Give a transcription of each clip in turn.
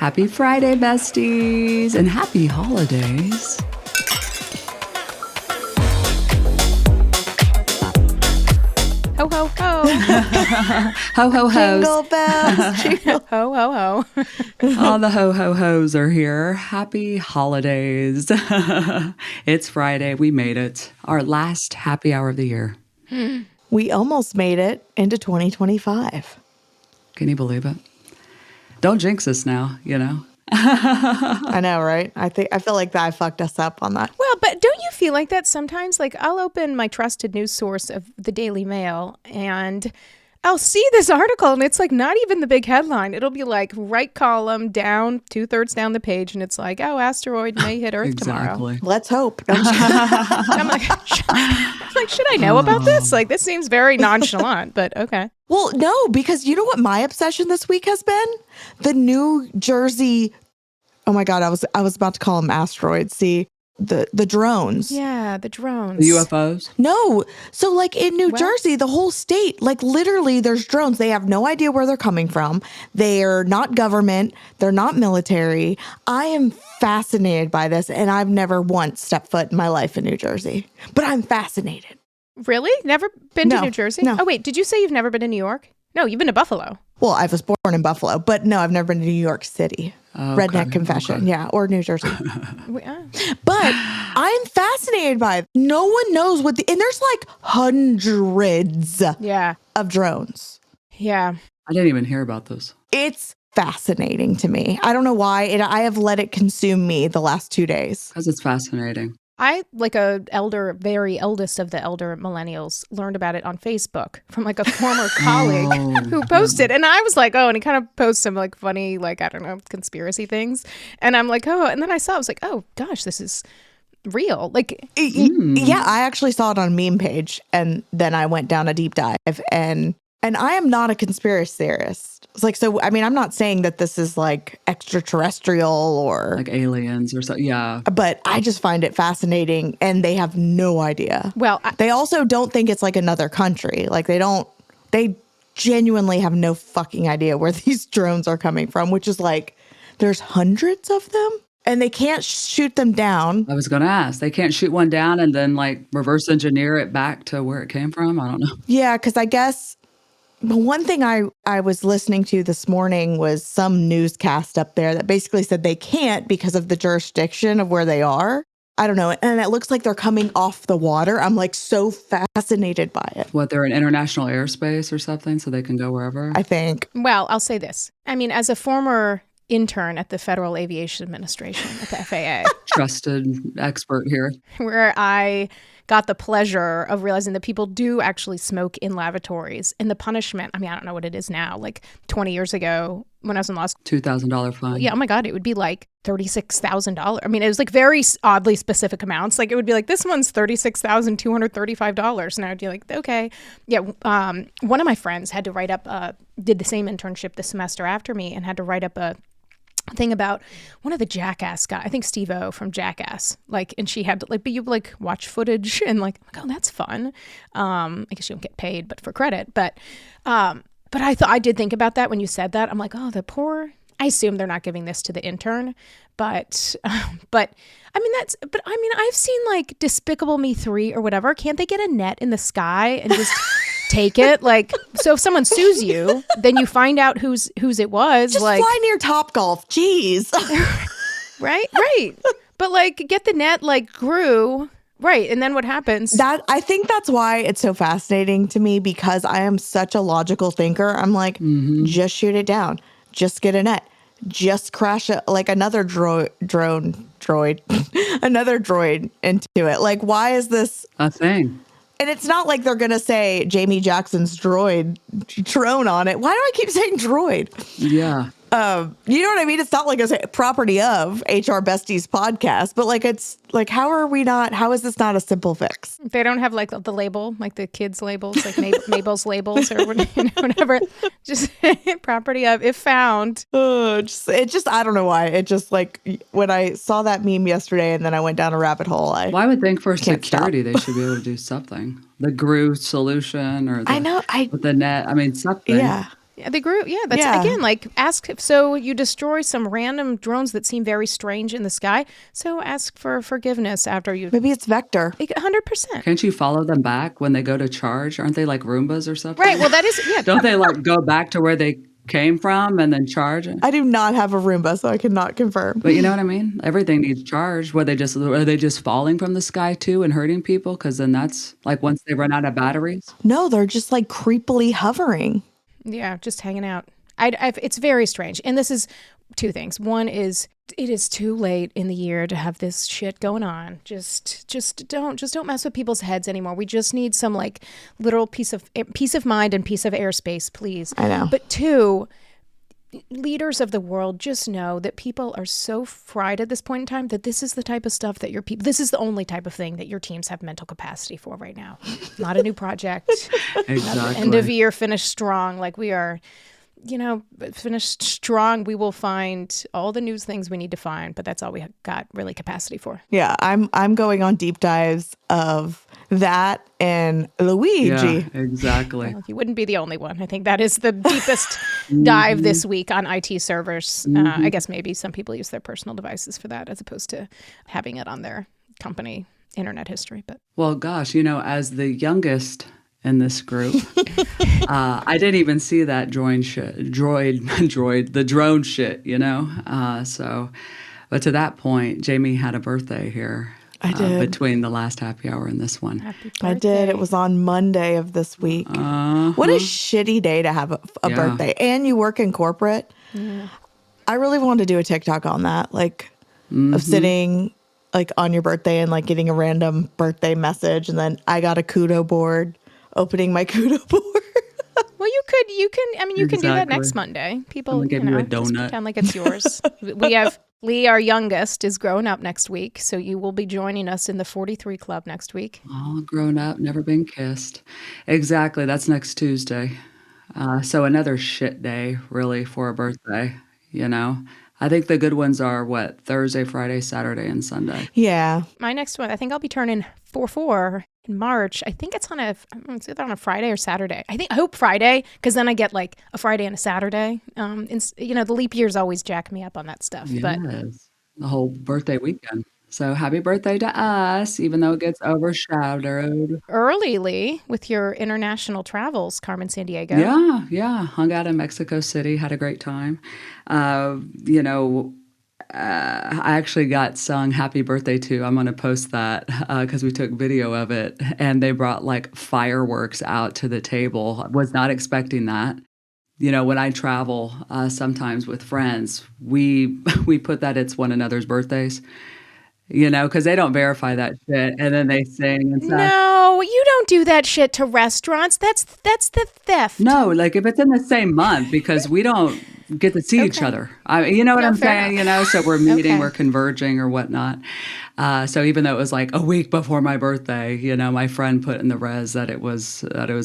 Happy Friday, besties, and happy holidays. Ho, ho, ho. Ho, ho, ho's. Jingle bells. Jingle. Ho, ho, ho. All the ho, ho, ho's are here. Happy holidays. It's Friday. We made it. Our last happy hour of the year. We almost made it into 2025. Can you believe it? Don't jinx us now, you know? I know, right? I feel like that I fucked us up on that. Well, but don't you feel like that sometimes? Like, I'll open my trusted news source of the Daily Mail and I'll see this article and it's like not even the big headline. It'll be like right column down, 2/3 down the page, and it's like, oh, asteroid may hit Earth tomorrow. Let's hope. I'm like, should I know about this? Like, this seems very nonchalant, but okay. Well, no, because you know what my obsession this week has been? The New Jersey. Oh my God, I was about to call them asteroids. See, the drones. Yeah, the drones. The UFOs? No. So like in New Jersey, the whole state, like literally there's drones. They have no idea where they're coming from. They're not government. They're not military. I am fascinated by this. And I've never once stepped foot in my life in New Jersey, but I'm fascinated. Really? Never been to No, New Jersey? no. Oh, wait, did you say you've never been to New York? No, you've been to Buffalo. Well, I was born in Buffalo, but no, I've never been to New York City. Okay, Redneck confession. okay. Yeah. Or New Jersey. Wait, But I'm fascinated by it. No one knows and there's like hundreds yeah. of drones. Yeah. I didn't even hear about this. It's fascinating to me. I don't know why. I have let it consume me the last 2 days. Because it's fascinating. I, like very eldest of the elder millennials, learned about it on Facebook from like a former colleague who posted. And I was like, oh, and he kind of posts some like funny, like, I don't know, conspiracy things. And I'm like, oh, and then I saw, I was like, oh gosh, this is real. Like, Yeah, I actually saw it on a meme page and then I went down a deep dive and I am not a conspiracy theorist. It's like, so, I mean, I'm not saying that this is like extraterrestrial or like aliens or something. Yeah. but I just find it fascinating and they have no idea. well, They also don't think it's like another country. Like they genuinely have no fucking idea where these drones are coming from, which is like, there's hundreds of them and they can't shoot them down. I was going to ask. They can't shoot one down and then like reverse engineer it back to where it came from? I don't know. Yeah, because I guess the one thing I was listening to this morning was some newscast up there that basically said they can't because of the jurisdiction of where they are. I don't know. And it looks like they're coming off the water. I'm like so fascinated by it. What, they're in international airspace or something so they can go wherever? I think. well, I'll say this. I mean, as a former intern at the Federal Aviation Administration at the FAA, Trusted expert here. where I got the pleasure of realizing that people do actually smoke in lavatories. And the punishment, I mean, I don't know what it is now, like 20 years ago when I was in law school. $2,000 fine. Yeah, oh my God, it would be like $36,000. I mean, it was like very oddly specific amounts. Like it would be like, this one's $36,235. And I'd be like, okay. Yeah, one of my friends had to write up, did the same internship this semester after me and had to write up a thing about one of the Jackass guy, I think Steve-O from Jackass, like, and she had to like, but you like watch footage and like, oh, that's fun. I guess you don't get paid, but for credit. But I did think about that when you said that. I'm like, oh, the poor. I assume they're not giving this to the intern, but I mean, I've seen like Despicable Me 3 or whatever. Can't they get a net in the sky and just take it? Like, so if someone sues you, then you find out whose it was. Just like, fly near Topgolf. Jeez. right. But like, get the net like grew. Right. And then what happens? I think that's why it's so fascinating to me because I am such a logical thinker. I'm like, just shoot it down. Just get a net. Just crash another droid, another droid into it. Like, why is this A thing. And it's not like they're going to say Jamie Jackson's drone on it. Why do I keep saying droid? Yeah. You know what I mean? It's not like a property of HR Besties podcast, but like, it's like, how is this not a simple fix? They don't have like the label, like the kids labels, like Mabel's labels or whatever. Just property of, if found. I don't know why. It just like, when I saw that meme yesterday and then I went down a rabbit hole. Well, I would think for can't security, stop. they should be able to do something. The GRU solution or I know, with the net. I mean, something. Yeah. Yeah, the group. Yeah, that's Yeah. again like ask. So you destroy some random drones that seem very strange in the sky. So ask for forgiveness after you. Maybe it's Vector. 100%. Can't you follow them back when they go to charge? Aren't they like Roombas or something? Right. Well, that is Don't they like go back to where they came from and then charge? I do not have a Roomba, so I cannot confirm. But you know what I mean? Everything needs charge. Are they just falling from the sky too and hurting people? Because then that's like once they run out of batteries. No, they're just like creepily hovering. Yeah, just hanging out. It's very strange. And this is two things. One is it is too late in the year to have this shit going on. Just don't mess with people's heads anymore. We just need some like literal peace of mind and peace of airspace, please. I know. But two, leaders of the world just know that people are so fried at this point in time that this is the type of stuff that your people, this is the only type of thing that your teams have mental capacity for right now. Not a new project. Exactly. End of year, finish strong. Like we are, finished strong. We will find all the news things we need to find, but that's all we got really capacity for. Yeah, I'm going on deep dives of that and Luigi. Yeah, exactly. Well, you wouldn't be the only one. I think that is the deepest dive this week on IT servers. I guess maybe some people use their personal devices for that as opposed to having it on their company internet history. But Well, gosh, as the youngest in this group, I didn't even see that the drone shit. So, but to that point, Jamie had a birthday here. I did. Between the last happy hour and this one. happy birthday. I did. It was on Monday of this week. What a shitty day to have a Yeah. birthday. And you work in corporate. Yeah. I really wanted to do a TikTok on that, like of sitting like on your birthday and like getting a random birthday message. And then I got a kudo board, opening my kudo board. Well, you can do that Exactly. next Monday. People, I'm gonna give you a just donut. pretend like it's yours. We have Leigh, our youngest, is growing up next week, so you will be joining us in the 43 Club next week. All grown up, never been kissed. Exactly. That's next Tuesday. So another shit day, really, for a birthday. I think the good ones are Thursday, Friday, Saturday, and Sunday. Yeah. My next one, I think I'll be turning 44 in March. I think it's either on a Friday or Saturday. I hope Friday, because then I get like a Friday and a Saturday. The leap years always jack me up on that stuff. But Yes, the whole birthday weekend. So happy birthday to us, even though it gets overshadowed. early, Leigh, with your international travels, Carmen Sandiego. Yeah. Hung out in Mexico City, had a great time. I actually got sung happy birthday to. I'm going to post that because we took video of it. And they brought like fireworks out to the table. I was not expecting that. When I travel sometimes with friends, we put that it's one another's birthdays. Because they don't verify that shit, and then they sing and stuff. No, you don't do that shit to restaurants. That's the theft. No, like if it's in the same month, because we don't get to see each other. You know what I'm fair saying? So we're meeting, Okay. we're converging or whatnot. So even though it was like a week before my birthday, my friend put in the res that it was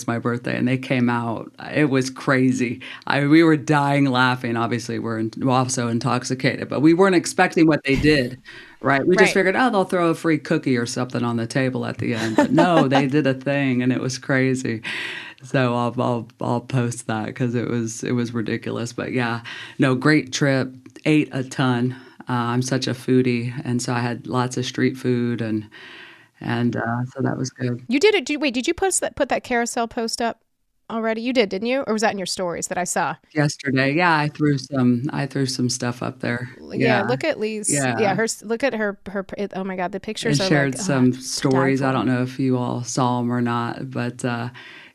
my birthday, and they came out. It was crazy. We were dying laughing. Obviously, we're also intoxicated, but we weren't expecting what they did. Right. We just Right. figured, they'll throw a free cookie or something on the table at the end. But no, they did a thing, and it was crazy. So I'll post that because it was ridiculous. But yeah, no, great trip. Ate a ton. I'm such a foodie, and so I had lots of street food, and so that was good. You did it. Did you put that carousel post up already? You did, didn't you? Or was that in your stories that I saw? Yesterday, yeah, I threw some stuff up there. Yeah, look at Lee's. Yeah. Look at her. Oh my God, the And pictures are shared like some to die stories. I for. don't know if you all saw them or not, but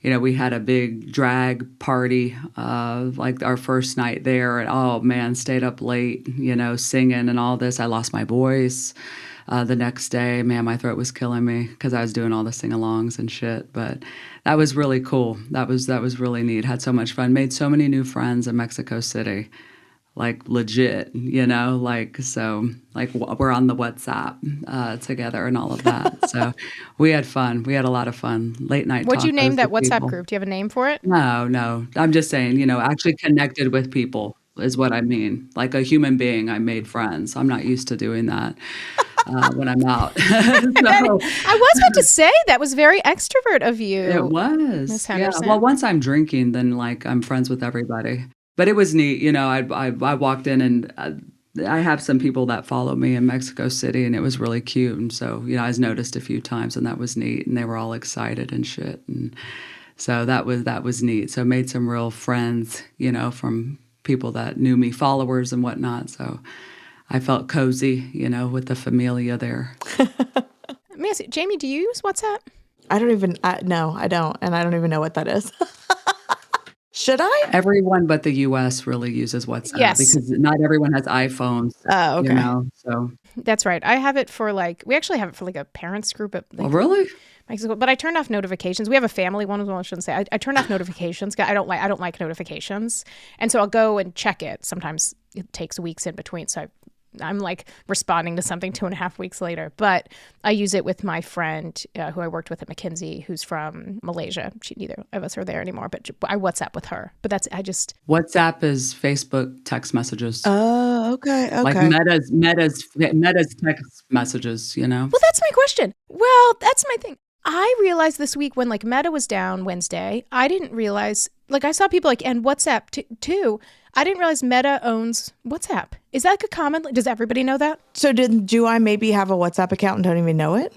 we had a big drag party, like our first night there, and oh man, stayed up late, singing and all this. I lost my voice the next day. Man, my throat was killing me because I was doing all the sing-alongs and shit. But that was really cool. That was really neat. Had so much fun. Made so many new friends in Mexico City. Like legit, so we're on the WhatsApp together and all of that. So we had fun. We had a lot of fun. Late night. What'd you name tacos that with WhatsApp people. group? Do you have a name for it? No. I'm just saying, actually connected with people is what I mean. Like a human being, I made friends. I'm not used to doing that. when I'm out. I was about to say that was very extrovert of you. It was. Miss Yeah. Henderson. Well, once I'm drinking, then like I'm friends with everybody. But it was neat. I walked in and I have some people that follow me in Mexico City, and it was really cute. And so, I was noticed a few times, and that was neat. And they were all excited and shit. And so that was neat. So made some real friends, from people that knew me, followers and whatnot. So I felt cozy, with the familia there. Let me ask you, Jamie, do you use WhatsApp? No, I don't. And I don't even know what that is. Should I? Everyone but the U.S. really uses WhatsApp because not everyone has iPhones. Oh, okay. So that's right. I have it for we actually have it for a parents group at really? Mexico, but I turned off notifications. We have a family one as well. I shouldn't say. I turned off notifications. I don't like notifications, and so I'll go and check it. Sometimes it takes weeks in between, so I'm responding to something 2.5 weeks later. But I use it with my friend who I worked with at McKinsey, who's from Malaysia. Neither of us are there anymore, but I WhatsApp with her. But WhatsApp is Facebook text messages. Oh, okay. Like Meta's text messages. Well, that's my question. Well, that's my thing. I realized this week when Meta was down Wednesday, I didn't realize I saw people and WhatsApp too. I didn't realize Meta owns WhatsApp. Is that a common? Does everybody know that? So do I maybe have a WhatsApp account and don't even know it?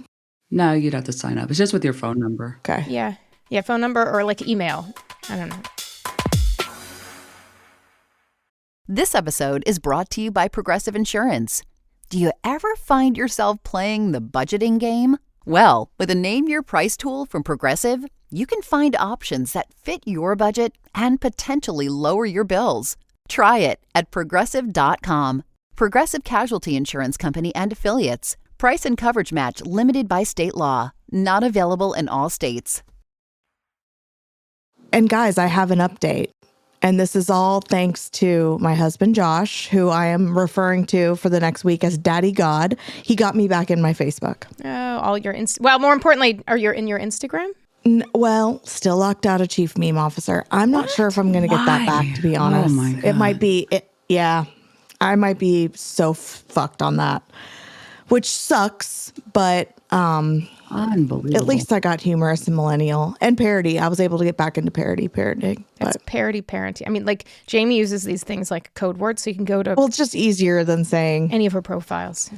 No, you'd have to sign up. It's just with your phone number. Okay. Yeah, phone number or email. I don't know. This episode is brought to you by Progressive Insurance. Do you ever find yourself playing the budgeting game? Well, with a Name Your Price tool from Progressive, you can find options that fit your budget and potentially lower your bills. Try it at Progressive.com. Progressive Casualty Insurance Company and Affiliates. Price and coverage match limited by state law. Not available in all states. And guys, I have an update. And this is all thanks to my husband, Josh, who I am referring to for the next week as Daddy God. He got me back in my Facebook. Oh, all your well, more importantly, are you in your Instagram? Well, still locked out a chief meme officer. I'm not sure if I'm going to get that back, to be honest. Oh my God. It might be, yeah, I might be so fucked on that, which sucks, but unbelievable. at least I got humorous and millennial and parody. I was able to get back into parenting. That's parody parenting. I mean, Jamie uses these things like code words, so you can go to. Well, it's just easier than saying any of her profiles.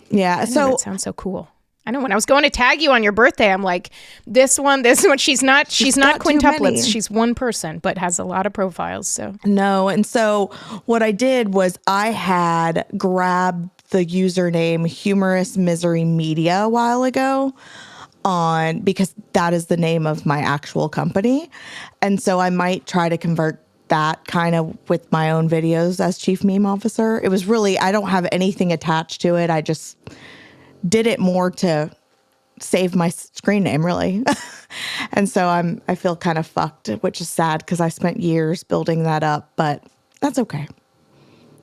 Yeah. So it sounds so cool. I know when I was going to tag you on your birthday, I'm like, this one. She's not quintuplets. She's one person, but has a lot of profiles. So no. And so what I did was I had grabbed the username Humorous Misery Media a while ago because that is the name of my actual company. And so I might try to convert that kind of with my own videos as chief meme officer. It was really, I don't have anything attached to it. I just did it more to save my screen name, really. And so I feel kind of fucked, which is sad because I spent years building that up, but that's okay.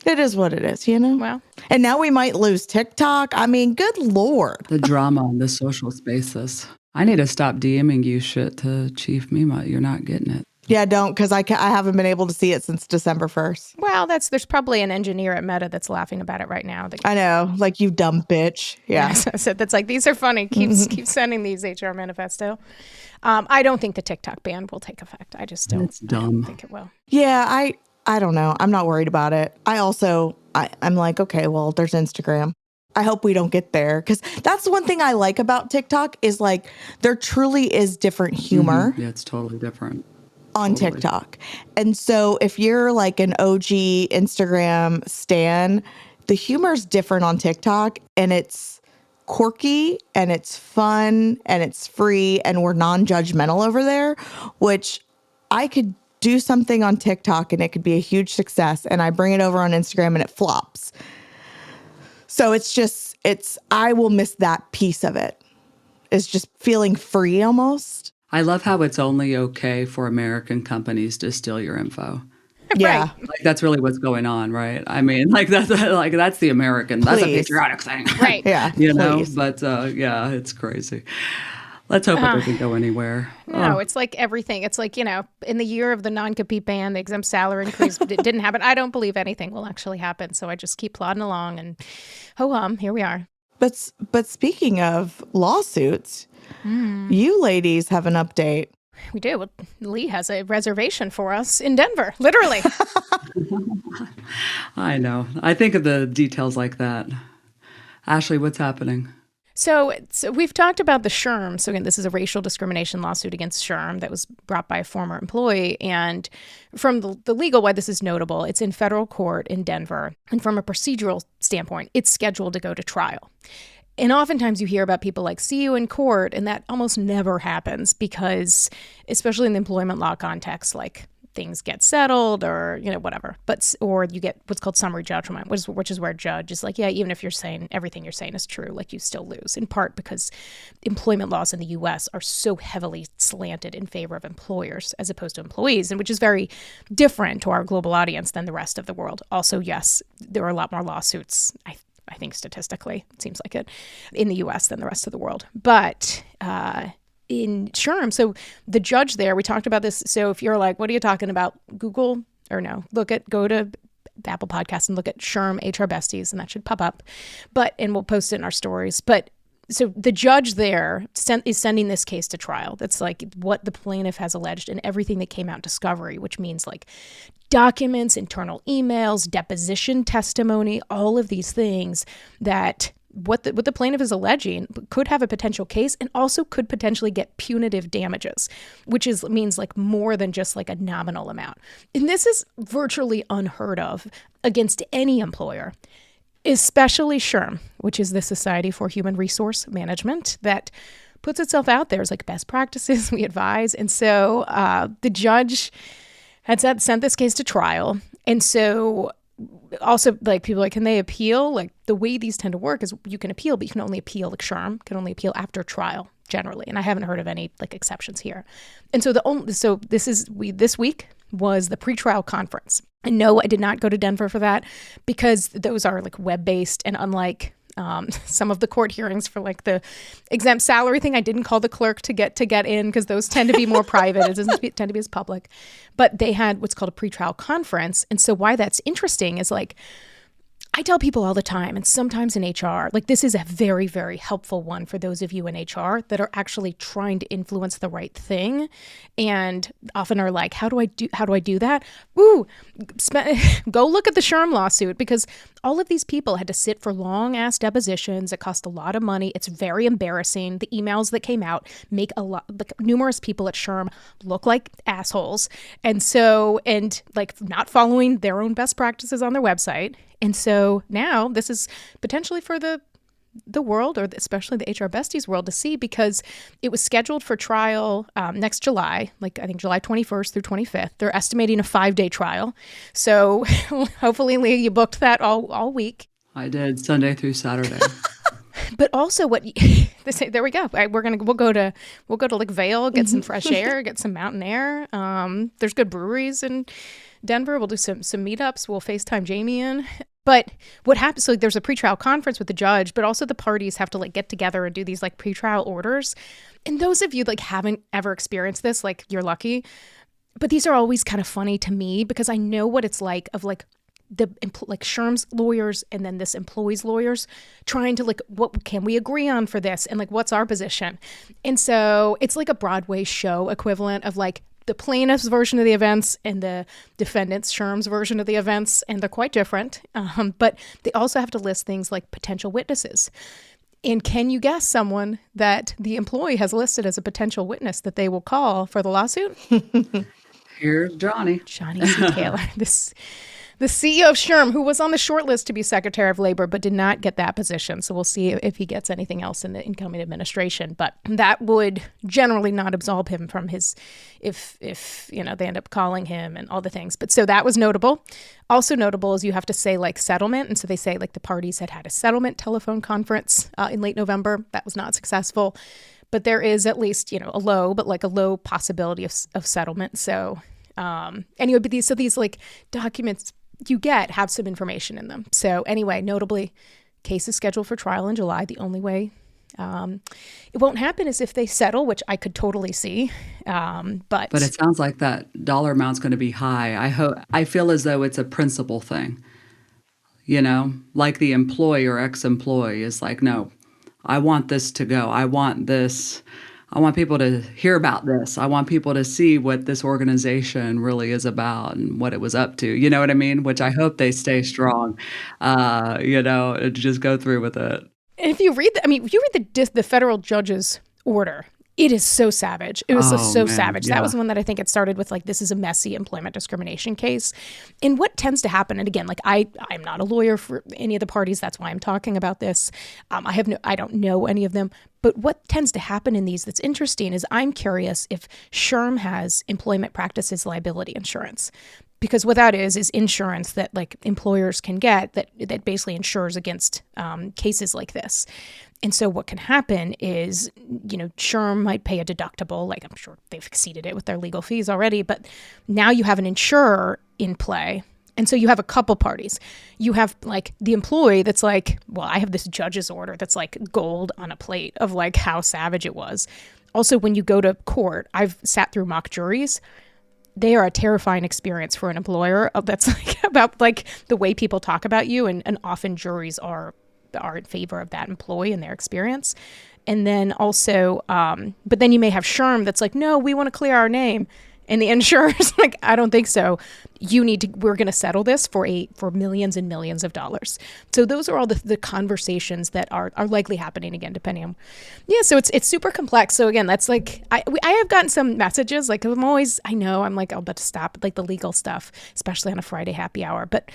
It is what it is, Well, and now we might lose TikTok. I mean, good Lord. The drama on the social spaces. I need to stop DMing you shit to Chief Mima. You're not getting it. Yeah, don't, because I haven't been able to see it since December 1st. Well, there's probably an engineer at Meta that's laughing about it right now. I know, you dumb bitch. Yeah. So that's these are funny. Keep sending these HR manifesto. I don't think the TikTok ban will take effect. I just don't. It's dumb. I don't think it will. Yeah, I don't know. I'm not worried about it. I'm like, okay, well, there's Instagram. I hope we don't get there, because that's one thing I like about TikTok is there truly is different humor. Mm-hmm. Yeah, it's totally different. On TikTok. And so if you're an OG Instagram stan, the humor's different on TikTok, and it's quirky and it's fun and it's free and we're non-judgmental over there, which I could do something on TikTok and it could be a huge success, and I bring it over on Instagram and it flops. So I will miss that piece of it. It's just feeling free almost. I love how it's only okay for American companies to steal your info. Yeah. Right. That's really what's going on, right? I mean, that's the American, that's a patriotic thing. Right. Yeah. Please. But yeah, it's crazy. Let's hope it doesn't go anywhere. No, it's like everything. It's in the year of the non-compete ban, the exempt salary increase didn't happen. I don't believe anything will actually happen. So I just keep plodding along and ho-hum, here we are. But speaking of lawsuits, you ladies have an update. We do. Well, Leigh has a reservation for us in Denver, literally. I know. I think of the details like that. Ashley, what's happening? So we've talked about the SHRM. So again, this is a racial discrimination lawsuit against SHRM that was brought by a former employee. And from the legal why this is notable, it's in federal court in Denver. And from a procedural standpoint, it's scheduled to go to trial. And oftentimes you hear about people like, see you in court, and that almost never happens because, especially in the employment law context, like things get settled or, whatever. Or you get what's called summary judgment, which is where a judge is like, yeah, even if you're saying everything you're saying is true, like you still lose, in part because employment laws in the U.S. are so heavily slanted in favor of employers as opposed to employees, and which is very different to our global audience than the rest of the world. Also, yes, there are a lot more lawsuits, I think statistically, it seems like it, in the U.S. than the rest of the world. But in SHRM, so the judge there, we talked about this. So if you're like, what are you talking about? Go to Apple Podcasts and look at SHRM HR Besties, and that should pop up. And we'll post it in our stories. But so the judge there is sending this case to trial. That's like what the plaintiff has alleged and everything that came out in discovery, which means like documents, internal emails, deposition testimony, all of these things that what the plaintiff is alleging could have a potential case and also could potentially get punitive damages, which means like more than just like a nominal amount. And this is virtually unheard of against any employer, especially SHRM, which is the Society for Human Resource Management that puts itself out there as like best practices we advise. And so the judge had sent this case to trial. And so also, like, people are like, can they appeal? Like, the way these tend to work is you can appeal, but you can only appeal, like SHRM can only appeal after trial generally. And I haven't heard of any like exceptions here. And so this week was the pretrial conference. And no, I did not go to Denver for that because those are like web-based, and unlike some of the court hearings for like the exempt salary thing, I didn't call the clerk to get in because those tend to be more private. It doesn't tend to be as public. But they had what's called a pretrial conference. And so why that's interesting is like, I tell people all the time, and sometimes in HR, like this is a very, very helpful one for those of you in HR that are actually trying to influence the right thing and often are like, how do I do that? Woo, go look at the SHRM lawsuit, because all of these people had to sit for long ass depositions. It cost a lot of money. It's very embarrassing. The emails that came out make numerous people at SHRM look like assholes. And like not following their own best practices on their website. And so now this is potentially for the world, or especially the HR Besties world, to see, because it was scheduled for trial next July, like I think July 21st through 25th. They're estimating a 5-day trial. So hopefully, Leigh, you booked that all week. I did, Sunday through Saturday. But also there we go. We'll go to like Vail, get some fresh air, get some mountain air. There's good breweries in Denver. We'll do some meetups. We'll FaceTime Jamie in. But what happens, so there's a pretrial conference with the judge, but also the parties have to like get together and do these like pretrial orders. And those of you like haven't ever experienced this, like you're lucky. But these are always kind of funny to me because I know what it's like of like like SHRM's lawyers and then this employee's lawyers trying to like, what can we agree on for this? And like, what's our position? And so it's like a Broadway show equivalent of like the plaintiff's version of the events and the defendant's SHRM's version of the events. And they're quite different. But they also have to list things like potential witnesses. And can you guess someone that the employee has listed as a potential witness that they will call for the lawsuit? Here's Johnny. Johnny C. Taylor. The CEO of SHRM, who was on the short list to be Secretary of Labor, but did not get that position. So we'll see if he gets anything else in the incoming administration. But that would generally not absolve him from his, if they end up calling him and all the things. But so that was notable. Also notable is you have to say like settlement. And so they say like the parties had a settlement telephone conference in late November. That was not successful. But there is at least, a low possibility of settlement. So anyway, but these like documents you have some information in them. So anyway, notably, case is scheduled for trial in July. The only way it won't happen is if they settle, which I could totally see. But it sounds like that dollar amount's going to be high. I feel as though it's a principal thing. like the employee or ex-employee is like, no, I want this to go. I want this. I want people to hear about this. I want people to see what this organization really is about and what it was up to. You know what I mean? Which I hope they stay strong, and just go through with it. And if you read, if you read the federal judge's order, it is so savage. It was so Man, savage. yeah. That was one that I think it started with, like, this is a messy employment discrimination case. And what tends to happen, and again, like, I'm not a lawyer for any of the parties. That's why I'm talking about this. I don't know any of them. But what tends to happen in these that's interesting is I'm curious if SHRM has employment practices liability insurance. Because what that is insurance that, like, employers can get that basically insures against cases like this. And so what can happen is, SHRM might pay a deductible, like I'm sure they've exceeded it with their legal fees already, but now you have an insurer in play. And so you have a couple parties. You have, like, the employee that's like, well, I have this judge's order that's like gold on a plate of, like, how savage it was. Also, when you go to court, I've sat through mock juries. They are a terrifying experience for an employer. That's like about, like, the way people talk about you. And often juries are in favor of that employee and their experience. And then also, but then you may have SHRM that's like, no, we want to clear our name. And the insurer's like, I don't think so. We're going to settle this for millions and millions of dollars. So those are all the conversations that are likely happening again, depending on, so it's super complex. So again, that's like, I have gotten some messages, like I'm like, I'll bet to stop like the legal stuff, especially on a Friday happy hour. But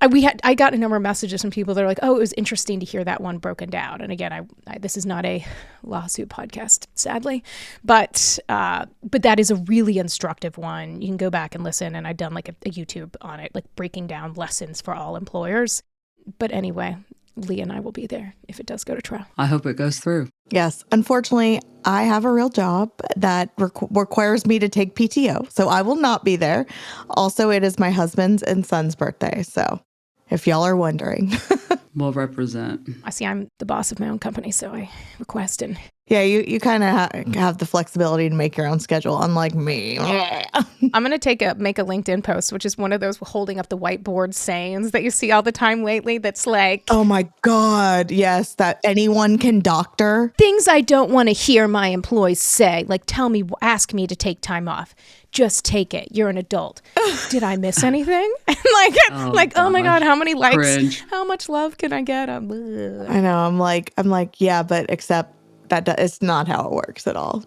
I got a number of messages from people that are like, oh, it was interesting to hear that one broken down. And again, this is not a lawsuit podcast, sadly, but that is a really instructive one. You can go back and listen. And I've done like a YouTube on it, like breaking down lessons for all employers. But anyway, Leigh and I will be there if it does go to trial. I hope it goes through. Yes. Unfortunately, I have a real job that requires me to take PTO, so I will not be there. Also, it is my husband's and son's birthday, so if y'all are wondering. We'll represent. I see I'm the boss of my own company, so I request and... Yeah, you kind of have the flexibility to make your own schedule, unlike me. I'm going to make a LinkedIn post, which is one of those holding up the whiteboard sayings that you see all the time lately that's like... Oh my God, yes, that anyone can doctor. Things I don't want to hear my employees say, like ask me to take time off. Just take it. You're an adult. Did I miss anything? Oh my God, how many likes? Cringe. How much love can I get? I know. I'm like, yeah, but except it's not how it works at all.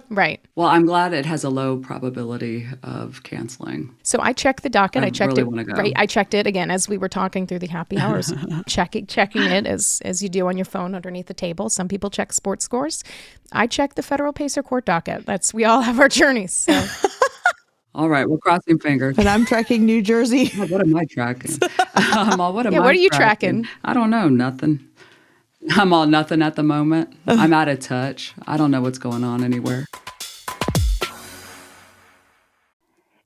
Right. Well, I'm glad it has a low probability of canceling. So I checked the docket. I checked really it. wanna go. Right. I checked it again as we were talking through the happy hours. checking it as you do on your phone underneath the table. Some people check sports scores. I checked the federal pacer court docket. We all have our journeys. So. All right, we're crossing fingers. And I'm tracking New Jersey. What am I tracking? What are you tracking? I don't know. Nothing. I'm all nothing at the moment. I'm out of touch. I don't know what's going on anywhere.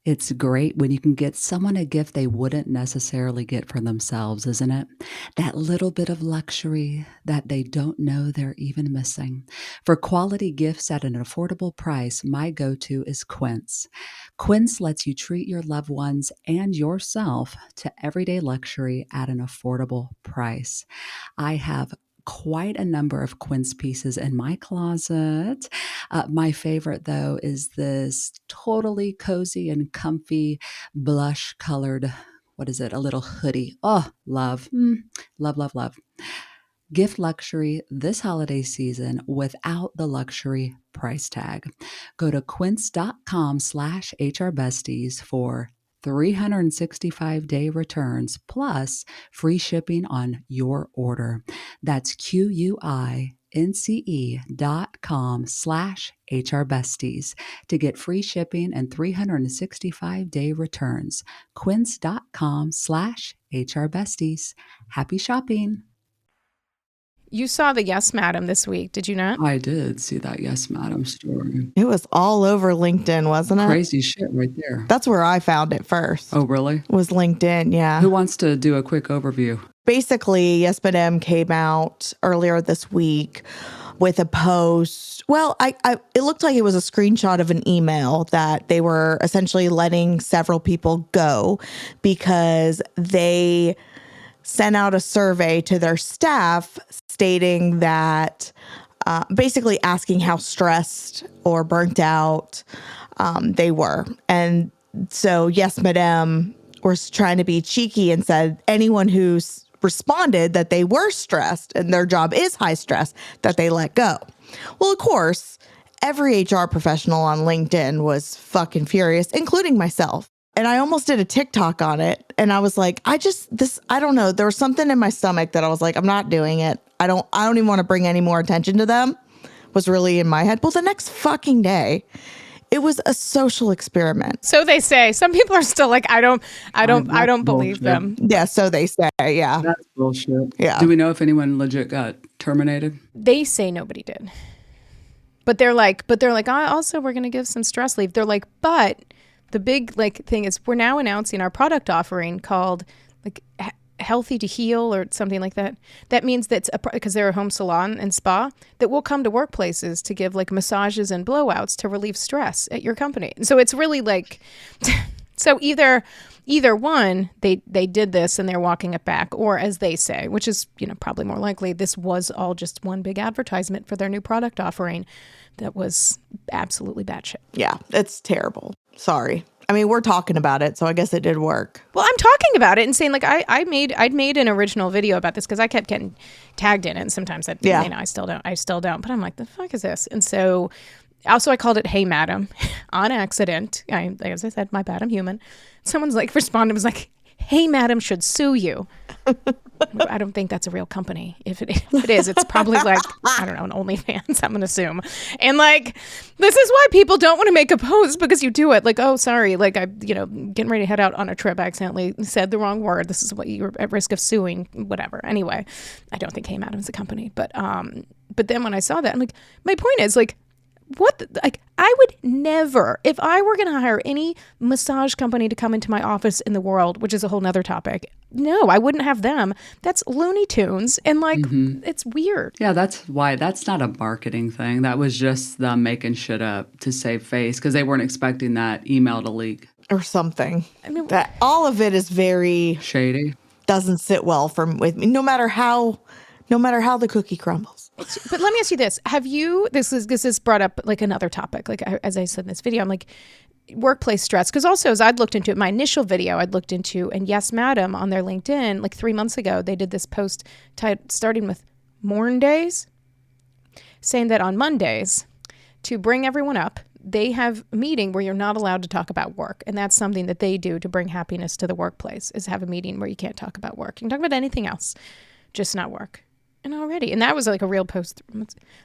It's great when you can get someone a gift they wouldn't necessarily get for themselves, isn't it? That little bit of luxury that they don't know they're even missing. For quality gifts at an affordable price, my go-to is Quince. Quince lets you treat your loved ones and yourself to everyday luxury at an affordable price. I have quite a number of Quince pieces in my closet. My favorite, though, is this totally cozy and comfy blush colored, what is it? A little hoodie. Oh, love. Love, love, love. Gift luxury this holiday season without the luxury price tag. Go to quince.com/HRBesties for 365-day returns plus free shipping on your order. That's QUINCE.com/HRBesties to get free shipping and 365-day returns. Quince.com/HRBesties. Happy shopping. You saw the Yes Madam this week, did you not? I did see that Yes Madam story. It was all over LinkedIn, wasn't it? Crazy shit right there. That's where I found it first. Oh, really? Was LinkedIn, yeah. Who wants to do a quick overview? Basically, Yes Madam came out earlier this week with a post. Well, it looked like it was a screenshot of an email that they were essentially letting several people go because they sent out a survey to their staff stating that basically asking how stressed or burnt out they were. And so, yes, Madame was trying to be cheeky and said anyone who's responded that they were stressed and their job is high stress, that they let go. Well, of course, every HR professional on LinkedIn was fucking furious, including myself. And I almost did a TikTok on it. And I was like, I don't know. There was something in my stomach that I was like, I'm not doing it. I don't even want to bring any more attention to them, was really in my head. Well, the next fucking day, it was a social experiment. So they say. Some people are still like, I don't believe them. Yeah, so they say, yeah. That's bullshit. Yeah. Do we know if anyone legit got terminated? They say nobody did. But they're like, also we're going to give some stress leave. They're like, but the big thing is we're now announcing our product offering called Healthy to Heal or something like that. That means that because they're a home salon and spa, that will come to workplaces to give massages and blowouts to relieve stress at your company. So it's really so either one, they did this and they're walking it back, or as they say, which is probably more likely, this was all just one big advertisement for their new product offering that was absolutely batshit. Yeah, it's terrible. Sorry. I mean, we're talking about it, so I guess it did work. Well, I'm talking about it and saying I'd made an original video about this because I kept getting tagged in it, and sometimes I still don't. But I'm like, the fuck is this? And so also I called it "Hey Madam" on accident. As I said, my bad, I'm human. Someone's responded was like, "Hey Madam should sue you." I don't think that's a real company. If it is, it's probably I don't know, an OnlyFans, I'm going to assume. And this is why people don't want to make a post, because you do it. Oh, sorry. I, getting ready to head out on a trip, I accidentally said the wrong word. This is what you're at risk of suing, whatever. Anyway, I don't think Hey Madam's a company. But then when I saw that, I'm like, my point is what I would never, if I were going to hire any massage company to come into my office in the world, which is a whole nother topic, no, I wouldn't have them. That's Looney Tunes, and it's weird. Yeah, that's not a marketing thing. That was just them making shit up to save face, because they weren't expecting that email to leak or something. I mean, that all of it is very shady. Doesn't sit well with me, no matter how the cookie crumbles. But let me ask you this: have you? This is brought up another topic. As I said in this video, I'm workplace stress, because also as I'd looked into it, my initial video I'd looked into, and Yes Madam on their LinkedIn 3 months ago, they did this post starting with Morn Days, saying that on Mondays, to bring everyone up, they have a meeting where you're not allowed to talk about work, and that's something that they do to bring happiness to the workplace, is have a meeting where you can't talk about work. You can talk about anything else, just not work. And that was a real post.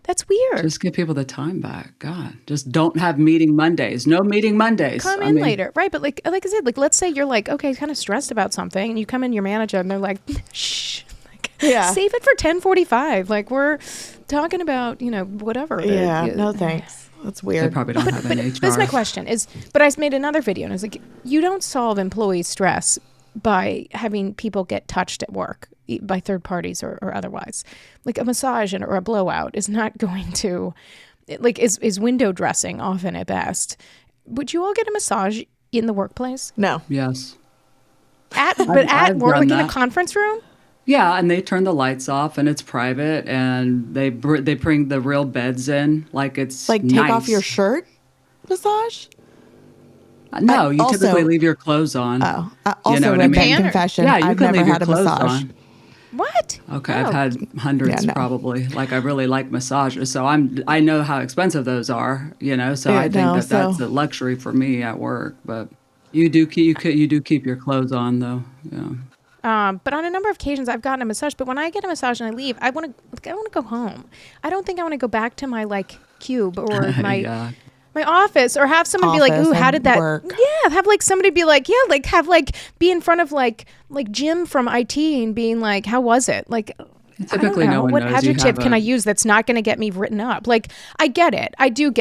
That's weird. Just give people the time back. God, just don't have meeting Mondays. No meeting Mondays. Come in later. Right. But like I said, let's say you're okay, kind of stressed about something, and you come in your manager and they're like, shh, save it for 10:45. We're talking about, whatever. Yeah. No, thanks. That's weird. They probably don't have an HR. That's my question but I made another video and I was you don't solve employee stress by having people get touched at work by third parties or otherwise. A massage or a blowout is not going to, is window dressing often at best. Would you all get a massage in the workplace? No. Yes. At work, in a conference room? Yeah, and they turn the lights off, and it's private, and they bring the real beds in, it's take nice. off your shirt massage? No, you typically leave your clothes on. Oh, also, confession. Yeah, you I've can never leave your had a clothes massage. on. What? Okay, I've had hundreds probably. I really like massages, so I know how expensive those are. So I think that's a luxury for me at work. But you do keep your clothes on though. Yeah. But on a number of occasions, I've gotten a massage. But when I get a massage and I leave, I want to go home. I don't think I want to go back to my cube or my. My office, or have someone be like, "Ooh, how did that work?" Yeah, have somebody be like, "Yeah," be in front of like Jim from IT and being like, "How was it?" Typically, no one what knows. Adjective can I use that's not going to get me written up? I get it. I get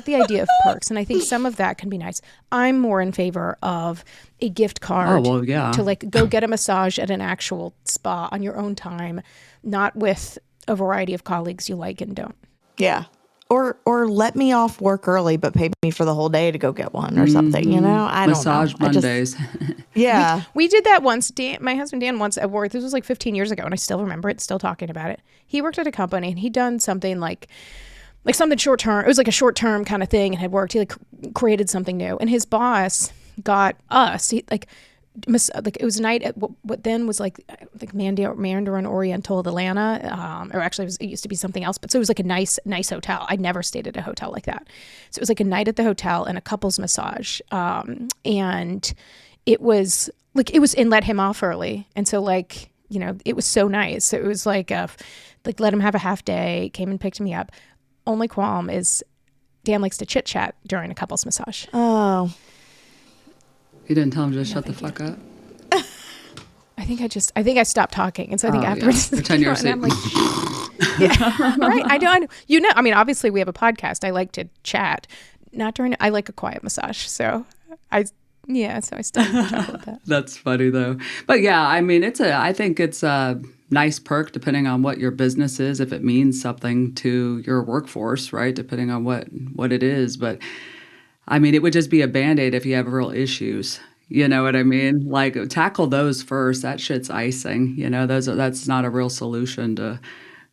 the idea of perks, and I think some of that can be nice. I'm more in favor of a gift card to go get a massage at an actual spa on your own time, not with a variety of colleagues you like and don't. Yeah. or let me off work early, but pay me for the whole day to go get one or something, you know? I don't know. Massage Mondays. Yeah. We did that once. My husband Dan once at work, this was like 15 years ago, and I still remember it, still talking about it. He worked at a company, and he'd done something like something short term. It was like a short term kind of thing, and had worked. He like created something new, and his boss got us. He like it was a night at what then was like Mandarin Oriental of Atlanta, or actually it used to be something else, but so it was like a nice hotel. I'd never stayed at a hotel like that. So it was like a night at the hotel and a couples massage, and it was and let him off early, and so like, you know, it was so nice. So it was like let him have a half day, came and picked me up. Only qualm is Dan likes to chit chat during a couples massage. Oh. You didn't tell him to shut the fuck up? I think I stopped talking. And so I think afterwards, pretend you're asleep. I'm like, yeah, right. I don't, you know, I mean, obviously we have a podcast. I like to chat, not during, I like a quiet massage. So I still talk about that. That's funny though. But yeah, I mean, I think it's a nice perk depending on what your business is, if it means something to your workforce, right? Depending on what it is. But I mean, it would just be a Band-Aid if you have real issues. You know what I mean? Like, tackle those first. That shit's icing. You know, that's not a real solution to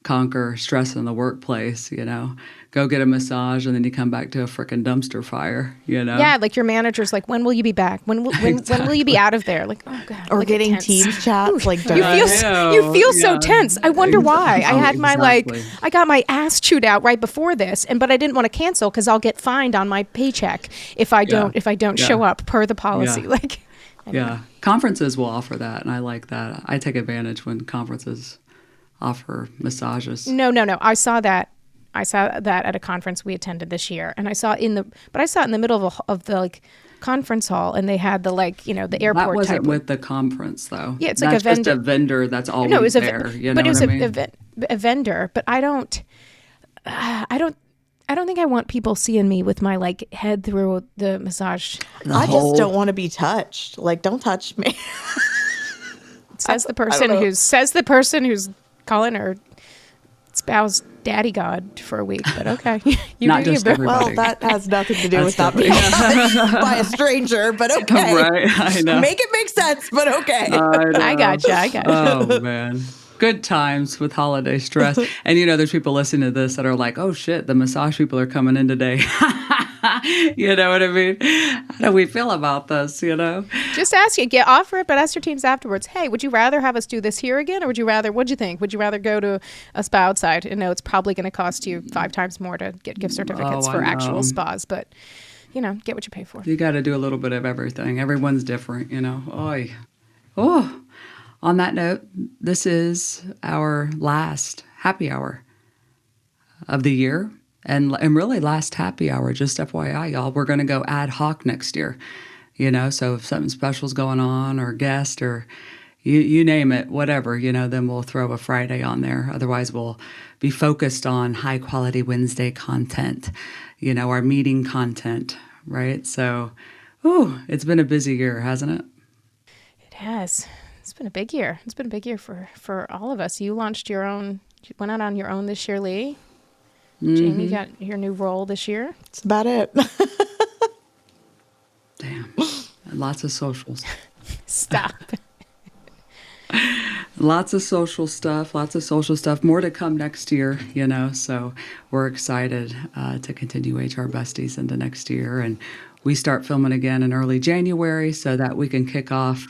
conquer stress in the workplace. You know, go get a massage and then you come back to a freaking dumpster fire. You know? Yeah, like your manager's like, when will you be back? When will you be out of there? Like, oh god. Or like getting Teams chats. Like, you feel so tense. I wonder why. I had exactly. I got my ass chewed out right before this, but I didn't want to cancel because I'll get fined on my paycheck if I don't show up per the policy. Yeah. Like, anyway. Yeah, conferences will offer that, and I like that. I take advantage when conferences offer massages. No. I saw that at a conference we attended this year, and I saw it in the middle of the like conference hall, and they had the like, you know, the airport. That wasn't type with the conference though. Yeah, it's that's like a vendor. Just a vendor that's always no, it was there. You know but it was what I mean? a vendor. But I don't think I want people seeing me with my like head through the massage. I just don't want to be touched. Like, don't touch me. Says the person who's calling her spouse daddy god for a week. But okay, Not just everybody. Well, that has nothing to do with not being touched by a stranger. But okay, right? I know. Make it make sense. But okay, I gotcha. Oh man. Good times with holiday stress. And, you know, there's people listening to this that are like, oh, shit, the massage people are coming in today. You know what I mean? How do we feel about this, you know? Just offer it, but ask your teams afterwards, hey, would you rather have us do this here again? Or what'd you think? Would you rather go to a spa outside? And no, it's probably going to cost you 5 times more to get gift certificates for actual spas. But, you know, get what you pay for. You got to do a little bit of everything. Everyone's different, you know? Oh. On that note, this is our last happy hour of the year, and really last happy hour, just FYI, y'all. We're going to go ad hoc next year, you know, so if something special's going on or guest or you name it, whatever, you know, then we'll throw a Friday on there. Otherwise, we'll be focused on high-quality Wednesday content, you know, our meeting content, right? So, it's been a busy year, hasn't it? It has. It's been a big year. It's been a big year for all of us. You launched your own, you went out on your own this year, Leigh. Mm-hmm. Jamie got your new role this year. That's about it. Damn. Lots of socials. Stop. Lots of social stuff. More to come next year, you know, so we're excited to continue HR Besties into next year. And we start filming again in early January so that we can kick off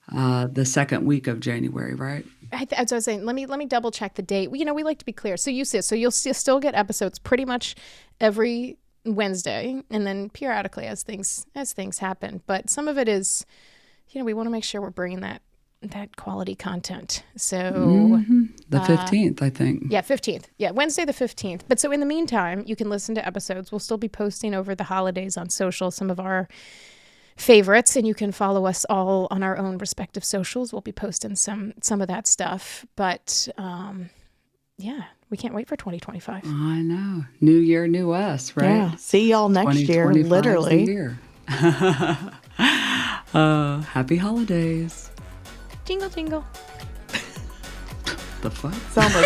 the second week of January, right? As I was saying, let me double check the date. We like to be clear. So you'll still get episodes pretty much every Wednesday, and then periodically as things happen. But some of it is, you know, we want to make sure we're bringing that quality content. So the 15th, I think. Yeah, 15th. Yeah, Wednesday the 15th. But so in the meantime, you can listen to episodes. We'll still be posting over the holidays on social some of our favorites, and you can follow us all on our own respective socials. We'll be posting some of that stuff, but yeah, we can't wait for 2025. I know. New year, new us, right? Yeah. See y'all next year, literally. Happy holidays. Jingle, jingle. The fuck? Sounds like